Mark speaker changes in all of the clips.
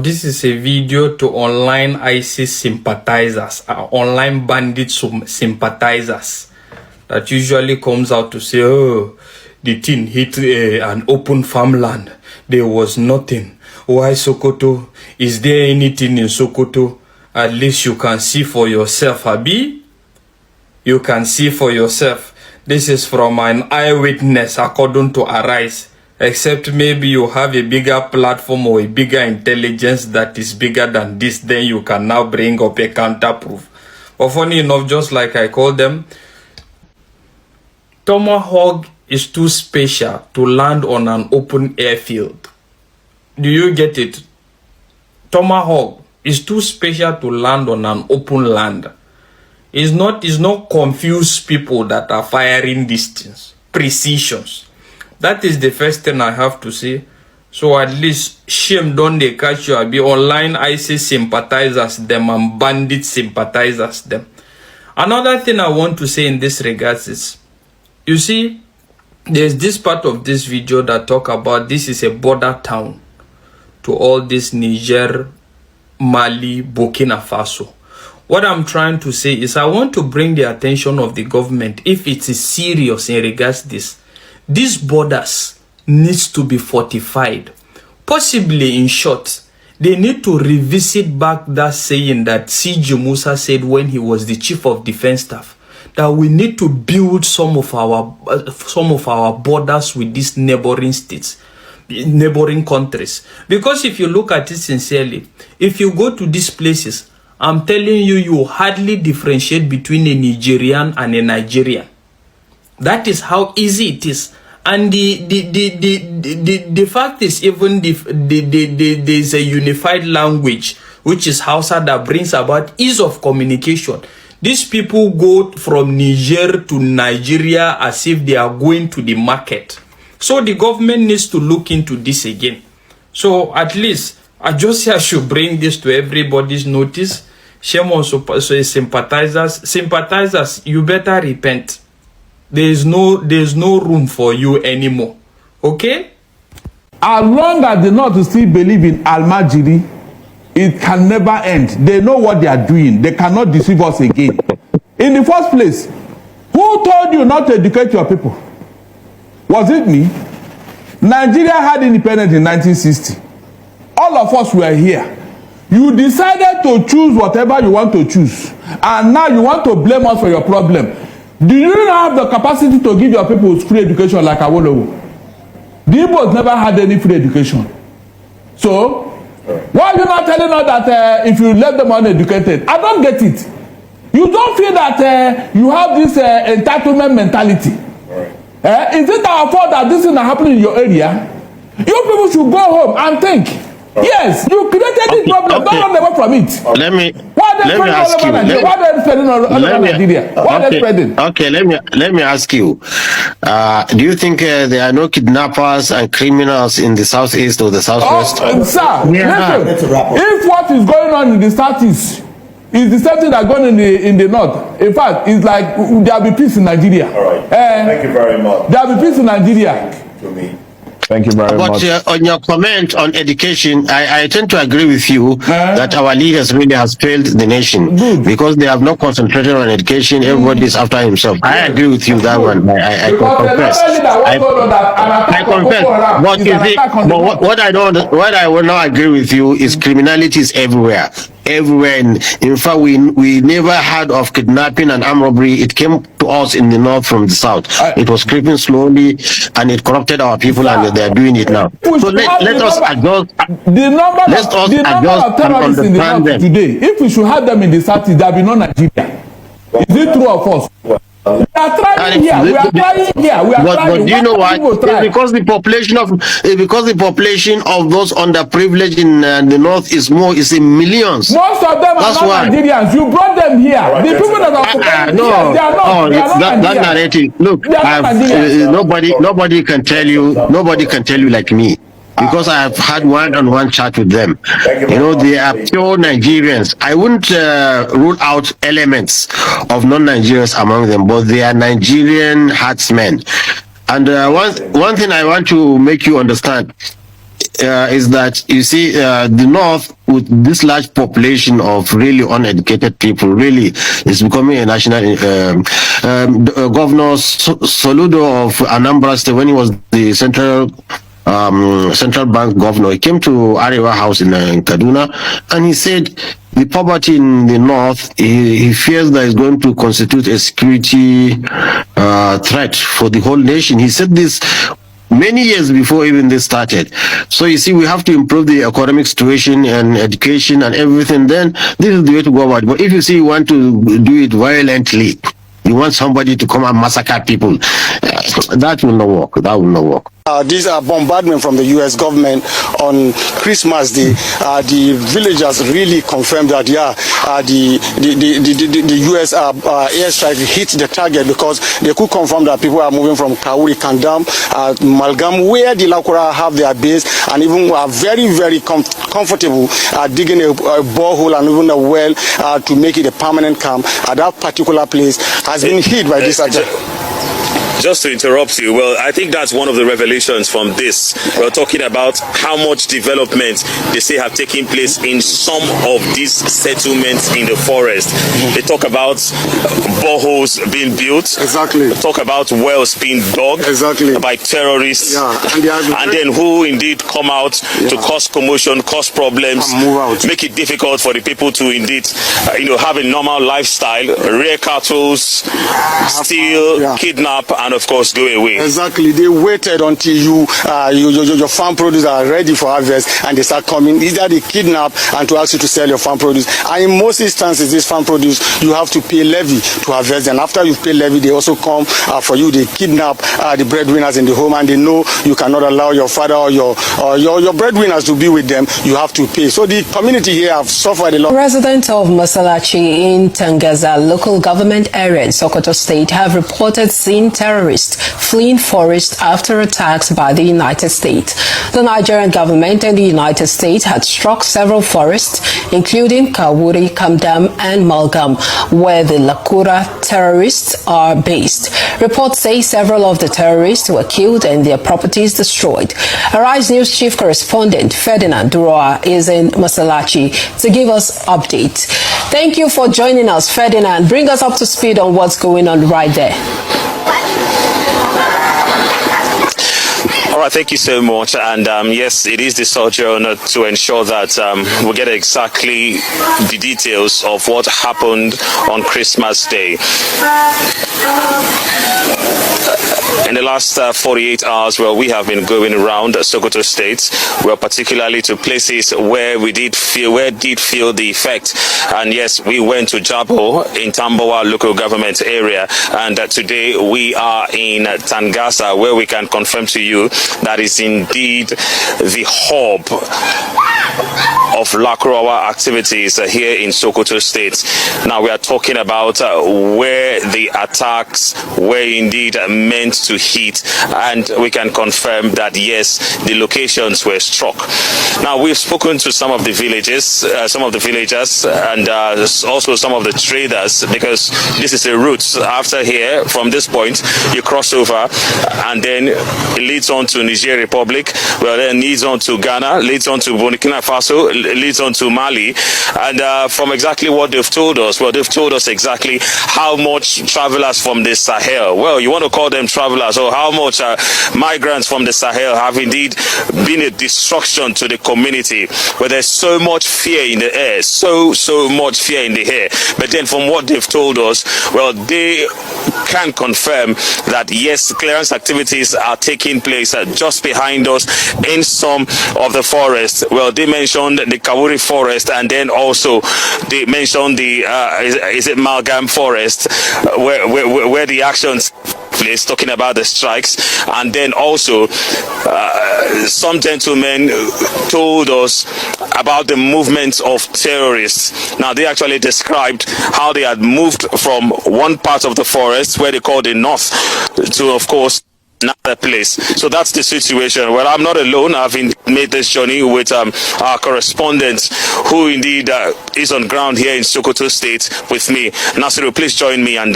Speaker 1: This is a video to online ISIS sympathizers, online bandit sympathizers that usually comes out to say, oh, the thing hit an open farmland. There was nothing. Why Sokoto? Is there anything in Sokoto? At least you can see for yourself, Abi. You can see for yourself. This is from an eyewitness according to Arise. Except maybe you have a bigger platform or a bigger intelligence that is bigger than this, then you can now bring up a counter proof. But funny enough, just like I call them, Tomahawk is too special to land on an open airfield. Do you get it? Tomahawk is too special to land on an open land. It's not confused people that are firing these things. Precisions. That is the first thing I have to say. So at least shame don't they catch you. I be online ISIS sympathizers them and bandit sympathizers them. Another thing I want to say in this regards is, you see, there's this part of this video that talk about this is a border town to all this Niger, Mali, Burkina Faso. What I'm trying to say is I want to bring the attention of the government, if it is serious in regards this. These borders needs to be fortified. Possibly, in short, they need to revisit back that saying that CJ Musa said when he was the chief of defense staff, that we need to build some of our borders with these neighboring states, neighboring countries. Because if you look at it sincerely, if you go to these places, I'm telling you, you hardly differentiate between a Nigerian and a Nigerian. That is how easy it is. And the fact is, even there's a unified language, which is Hausa, that brings about ease of communication. These people go from Niger to Nigeria as if they are going to the market. So the government needs to look into this again. So at least, I just say I should bring this to everybody's notice. Shame on sympathizers. Sympathizers, you better repent. There's no room for you anymore. Okay?
Speaker 2: As long as the North still believe in Al-Majiri, it can never end. They know what they are doing. They cannot deceive us again. In the first place, who told you not to educate your people? Was it me? Nigeria had independence in 1960. All of us were here. You decided to choose whatever you want to choose. And now you want to blame us for your problem. Do you not have the capacity to give your people free education like Awolowo? The Igbos never had any free education. So, why are you not telling us that if you let them uneducated? I don't get it. You don't feel that you have this entitlement mentality. Is it our fault that this is not happening in your area? You people should go home and think. Yes, you created this problem. Don't run away from it.
Speaker 3: Let me
Speaker 2: ask you. Why are they spreading all over Nigeria? Why are they spreading?
Speaker 3: Okay, let me ask you. Do you think there are no kidnappers and criminals in the southeast or the southwest?
Speaker 2: Sir, listen. If what is going on in the southeast is the same thing that going in the north, in fact, it's like there will be peace in Nigeria.
Speaker 4: All right. Thank you very much.
Speaker 2: There will be peace in Nigeria.
Speaker 4: To me.
Speaker 2: Thank you very much.
Speaker 3: But on your comment on education, I tend to agree with you that our leaders really has failed the nation because they have not concentrated on education. Everybody is after himself. I agree with you that one. I confess. I confess. But you see, but what I will not agree with you is criminality is everywhere. Everywhere. In fact, we never heard of kidnapping and armed robbery. It came to us in the north from the south. It was creeping slowly, and it corrupted our people, and they are doing it now. So let us adjust.
Speaker 2: The number of terrorists in the north today, if we should have them in the south, there will be no Nigeria. Is it true of us? We are trying here. We are trying here. We are trying.
Speaker 3: But do you know why? It's because the population of those underprivileged in the north is more. It's in millions.
Speaker 2: Most of them are not Nigerians. You brought them here. The people that are
Speaker 3: no,
Speaker 2: they are not.
Speaker 3: That narrative. Look, nobody can tell you. Nobody can tell you like me. Because I have had one-on-one chat with them. You know, they are pure Nigerians. I wouldn't rule out elements of non-Nigerians among them, but they are Nigerian herdsmen. And one thing I want to make you understand, is that, you see, the North, with this large population of really uneducated people, really is becoming a national. Governor Soludo of Anambra State, when he was the central bank governor, he came to Arewa House in Kaduna, and he said the poverty in the North, he fears that is going to constitute a security threat for the whole nation. He said this many years before even this started. So you see, we have to improve the economic situation and education and everything. Then this is the way to go about it. But if you see you want to do it violently, you want somebody to come and massacre people, that will not work. That will not work.
Speaker 5: These are bombardment from the U.S. government on Christmas Day. The villagers really confirmed that, the U.S. airstrike hit the target, because they could confirm that people are moving from Kauri, Kandam, Malgam, where the Lakura have their base, and even are very, very comfortable digging a borehole and even a well to make it a permanent camp. That particular place has been hit by this attack.
Speaker 6: Just to interrupt you, well, I think that's one of the revelations from this. We're talking about how much development they say have taken place in some of these settlements in the forest. They talk about boreholes being built.
Speaker 5: Exactly.
Speaker 6: They talk about wells being dug. Exactly. By terrorists.
Speaker 5: Yeah.
Speaker 6: And then who indeed come out to cause commotion, cause problems, make it difficult for the people to indeed, have a normal lifestyle, rear cattle, steal, kidnap, and of course go away.
Speaker 5: Exactly. They waited until your farm produce are ready for harvest, and they start coming. Either they kidnap and to ask you to sell your farm produce. And in most instances, this farm produce, you have to pay levy to harvest. And after you pay levy, they also come for you. They kidnap the breadwinners in the home, and they know you cannot allow your father or your breadwinners to be with them. You have to pay. So the community here have suffered a lot.
Speaker 7: Residents of Masalachi in Tangaza local government area in Sokoto State have reported seeing terrorists fleeing forest after attacks by the United States. The Nigerian government and the United States had struck several forests, including Kawuri, Kamdam, and Malgam, where the Lakura terrorists are based. Reports say several of the terrorists were killed and their properties destroyed. Arise News chief correspondent Ferdinand Duroa is in Masalachi to give us updates. Thank you for joining us, Ferdinand. Bring us up to speed on what's going on right there.
Speaker 6: All right, thank you so much. And yes, it is the sojourner to ensure that we get exactly the details of what happened on Christmas Day. In the last 48 hours, well, we have been going around Sokoto State, well, particularly to places where did feel the effect. And yes, we went to Jabo in Tambawa local government area, and today we are in Tangasa, where we can confirm to you that is indeed the hub of Lakurawa activities here in Sokoto State. Now we are talking about where the attacks were indeed meant to hit, and we can confirm that yes, the locations were struck. Now we've spoken to some of the villagers, and also some of the traders, because this is a route. After here, from this point, you cross over, and then it leads on to Niger Republic, well, then leads on to Ghana, leads on to Burkina Faso, leads on to Mali. And from exactly what they've told us, well, they've told us exactly how much travelers from the Sahel, well, you want to call them travelers, or how much migrants from the Sahel have indeed been a destruction to the community, where there's so much fear in the air, so much fear in the air. But then from what they've told us, well, they can confirm that yes, clearance activities are taking place just behind us in some of the forest. Well, they mentioned the Kawuri forest, and then also they mentioned the is it Malgam forest, where the actions place, talking about the strikes. And then also some gentlemen told us about the movement of terrorists. Now they actually described how they had moved from one part of the forest, where they call the north, to of course another place. So that's the situation. Well, I'm not alone. I've made this journey with our correspondent, who indeed is on ground here in Sokoto State with me. Nasiru, please join me and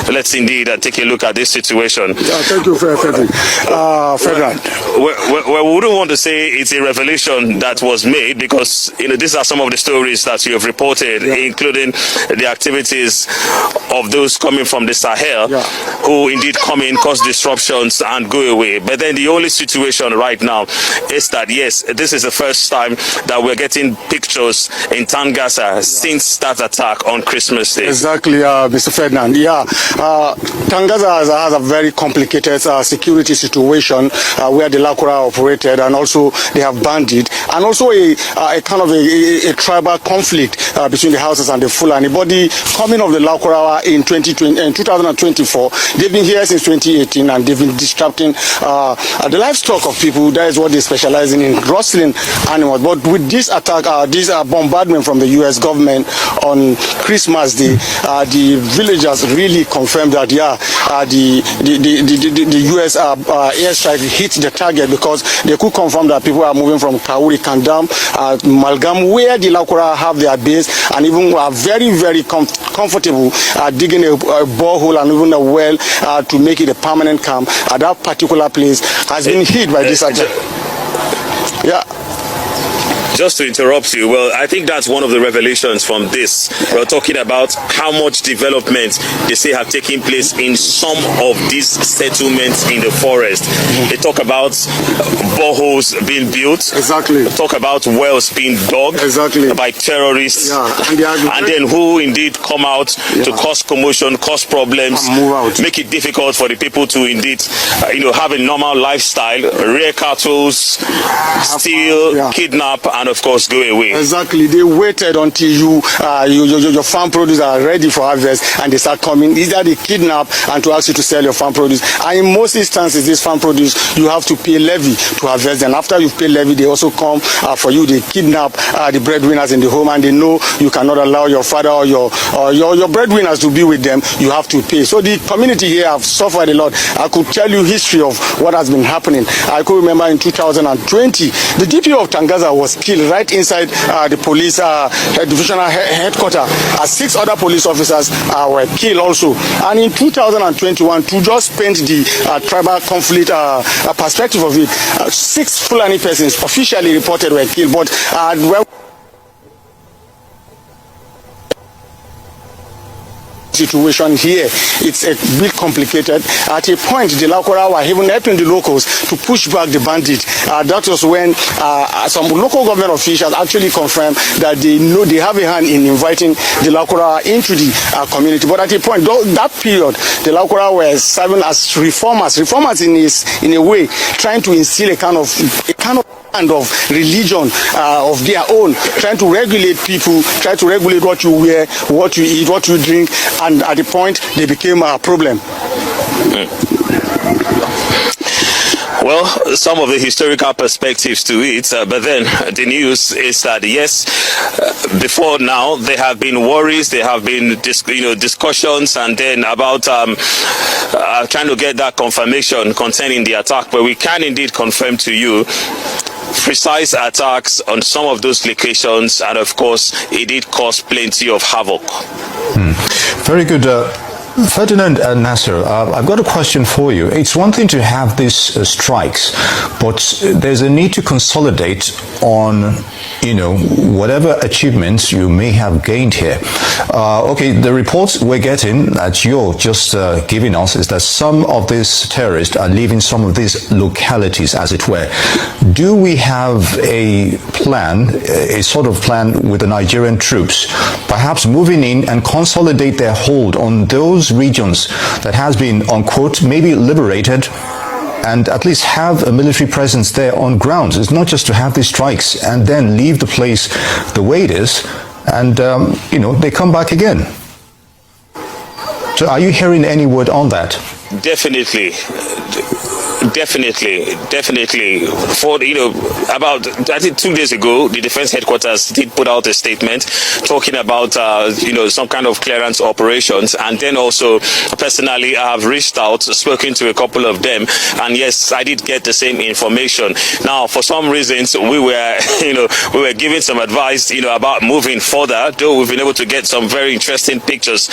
Speaker 6: let's indeed take a look at this situation.
Speaker 5: Thank you, Frederick.
Speaker 6: Well, we wouldn't want to say it's a revelation that was made, because these are some of the stories that you have reported, including the activities of those coming from the Sahel, who indeed come in, cause disruptions and go away. But then the only situation right now is that, yes, this is the first time that we're getting pictures in Tangasa since that attack on Christmas Day.
Speaker 5: Exactly, Mr. Ferdinand. Tangasa has a very complicated security situation where the Lakura operated, and also they have bandit, and also a kind of a tribal conflict between the houses and the Fulani. But the coming of the Lakura in 2024, they've been here since 2018, and they've been disrupting the livestock of people. That is what they specialize in rustling animals. But with this attack, this bombardment from the U.S. government on Christmas Day, the villagers really confirmed that the U.S. airstrike hit the target, because they could confirm that people are moving from Kauri, Kandam, Malgam, where the Lakura have their base, and even are very, very comfortable digging a borehole and even a well to make it a permanent camp at that particular place has been hit by this attack.
Speaker 6: Just to interrupt you, well, I think that's one of the revelations from this. We're talking about how much development they say have taken place in some of these settlements in the forest. They talk about boreholes being built.
Speaker 5: Exactly.
Speaker 6: They talk about wells being dug by terrorists. And then who indeed come out to cause commotion, cause problems, make it difficult for the people to indeed, have a normal lifestyle, rear cattle, steal, kidnap, and of course go away.
Speaker 5: Exactly. They waited until your farm produce are ready for harvest, and they start coming. Either they kidnap and to ask you to sell your farm produce. And in most instances, this farm produce, you have to pay levy to harvest. And after you pay levy, they also come for you. They kidnap the breadwinners in the home, and they know you cannot allow your father or your breadwinners to be with them. You have to pay. So the community here have suffered a lot. I could tell you history of what has been happening. I could remember in 2020, the DPO of Tangasa was killed right inside the police divisional headquarters. 6 other police officers were killed also. And in 2021, to just paint the tribal conflict perspective of it, 6 Fulani persons officially reported were killed. But situation here, it's a bit complicated. At a point, the Lakura were even helping the locals to push back the bandit. That was when some local government officials actually confirmed that they know they have a hand in inviting the Lakura into the community. But at a point, that period, the Lakura were serving as reformers in a way, trying to instill a kind of religion of their own, trying to regulate people, trying to regulate what you wear, what you eat, what you drink, and at the point they became a problem.
Speaker 6: Well, some of the historical perspectives to it, but then the news is that yes, before now there have been worries, there have been discussions, and then about trying to get that confirmation concerning the attack. But we can indeed confirm to you precise attacks on some of those locations, and of course it did cause plenty of havoc.
Speaker 8: Very good. Ferdinand and Nasser, I've got a question for you. It's one thing to have these strikes, but there's a need to consolidate on, whatever achievements you may have gained here. Okay, the reports we're getting that you're just giving us is that some of these terrorists are leaving some of these localities, as it were. Do we have a plan, a sort of plan with the Nigerian troops, perhaps moving in and consolidate their hold on those regions that has been, unquote, maybe liberated, and at least have a military presence there on ground? It's not just to have these strikes and then leave the place the way it is, and they come back again. So are you hearing any word on that?
Speaker 6: Definitely. For about I think 2 days ago, the defense headquarters did put out a statement talking about some kind of clearance operations, and then also personally I have reached out, spoken to a couple of them, and yes, I did get the same information. Now, for some reasons, we were giving some advice about moving further, though we've been able to get some very interesting pictures.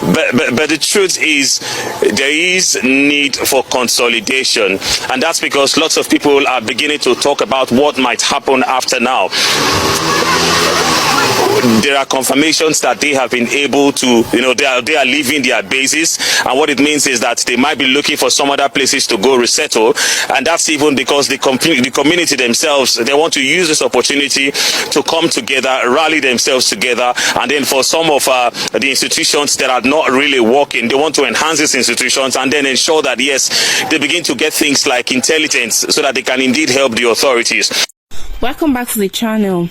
Speaker 6: But the truth is, there is need for consolidation, and that's because lots of people are beginning to talk about what might happen after now. There are confirmations that they have been able to, they are leaving their bases, and what it means is that they might be looking for some other places to go resettle, and that's even because the community themselves, they want to use this opportunity to come together, rally themselves together, and then for some of the institutions that are not really working, they want to enhance these institutions and then ensure that, yes, they begin to get things like intelligence so that they can indeed help the authorities.
Speaker 9: Welcome back to the channel.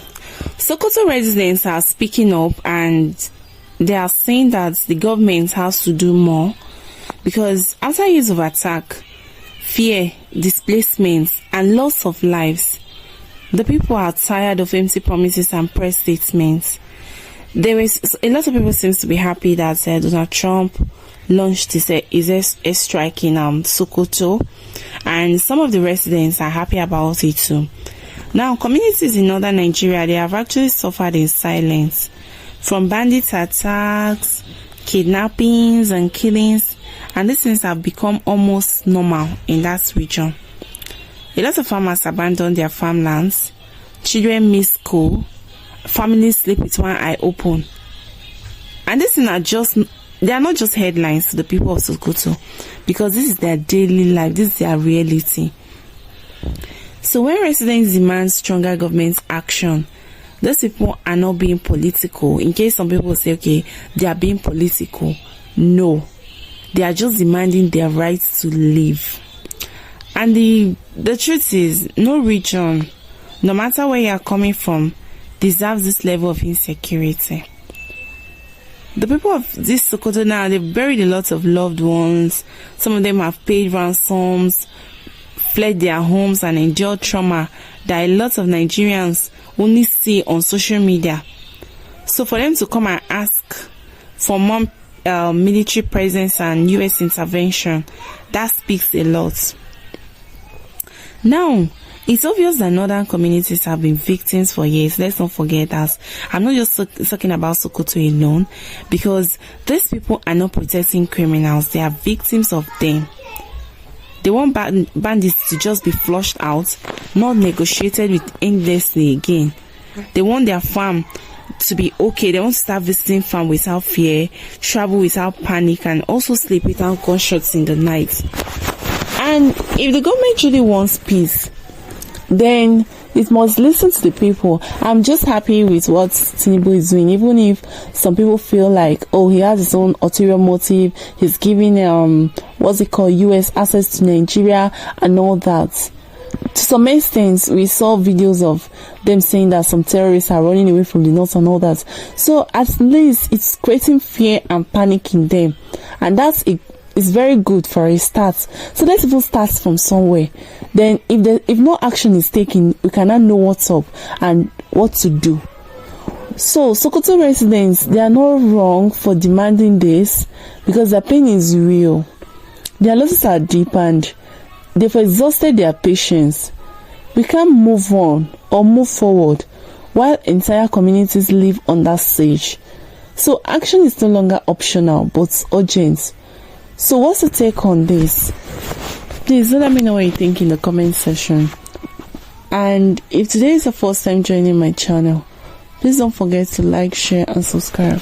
Speaker 9: Sokoto residents are speaking up, and they are saying that the government has to do more, because after years of attack, fear, displacement, and loss of lives, the people are tired of empty promises and press statements. There is a lot of people seems to be happy that Donald Trump launched his airstrike in Sokoto, and some of the residents are happy about it too. Now, communities in northern Nigeria, they have actually suffered in silence from bandit attacks, kidnappings, and killings, and these things have become almost normal in that region. A lot of farmers abandon their farmlands, children miss school, families sleep with one eye open. And these things they are not just headlines to the people of Sokoto, because this is their daily life, this is their reality. So when residents demand stronger government action, those people are not being political. In case some people say, okay, they are being political. No, they are just demanding their right to live. And the truth is, no region, no matter where you are coming from, deserves this level of insecurity. The people of this Sokoto now, they've buried a lot of loved ones. Some of them have paid ransoms, fled their homes, and endured trauma that a lot of Nigerians only see on social media. So for them to come and ask for more military presence and US intervention, that speaks a lot. Now, it's obvious that northern communities have been victims for years. Let's not forget that. I'm not just talking about Sokoto alone, because these people are not protecting criminals. They are victims of them. They want bandits to just be flushed out, not negotiated with endlessly again. They want their farm to be okay. They want to start visiting farm without fear, travel without panic, and also sleep without gunshots in the night. And if the government really wants peace, then it must listen to the people. I'm just happy with what Tinubu is doing, even if some people feel like, oh, he has his own ulterior motive, he's giving US access to Nigeria and all that. To some extent, we saw videos of them saying that some terrorists are running away from the north and all that. So at least it's creating fear and panic in them, and that's it's very good for a start. So let's even start from somewhere. Then if no action is taken, we cannot know what's up and what to do. So Sokoto residents, they are not wrong for demanding this, because their pain is real. Their losses are deep and they've exhausted their patience. We can't move on or move forward while entire communities live on that stage. So action is no longer optional but urgent. So what's your take on this? Please let me know what you think in the comment section. And if today is the first time joining my channel, please don't forget to like, share and subscribe.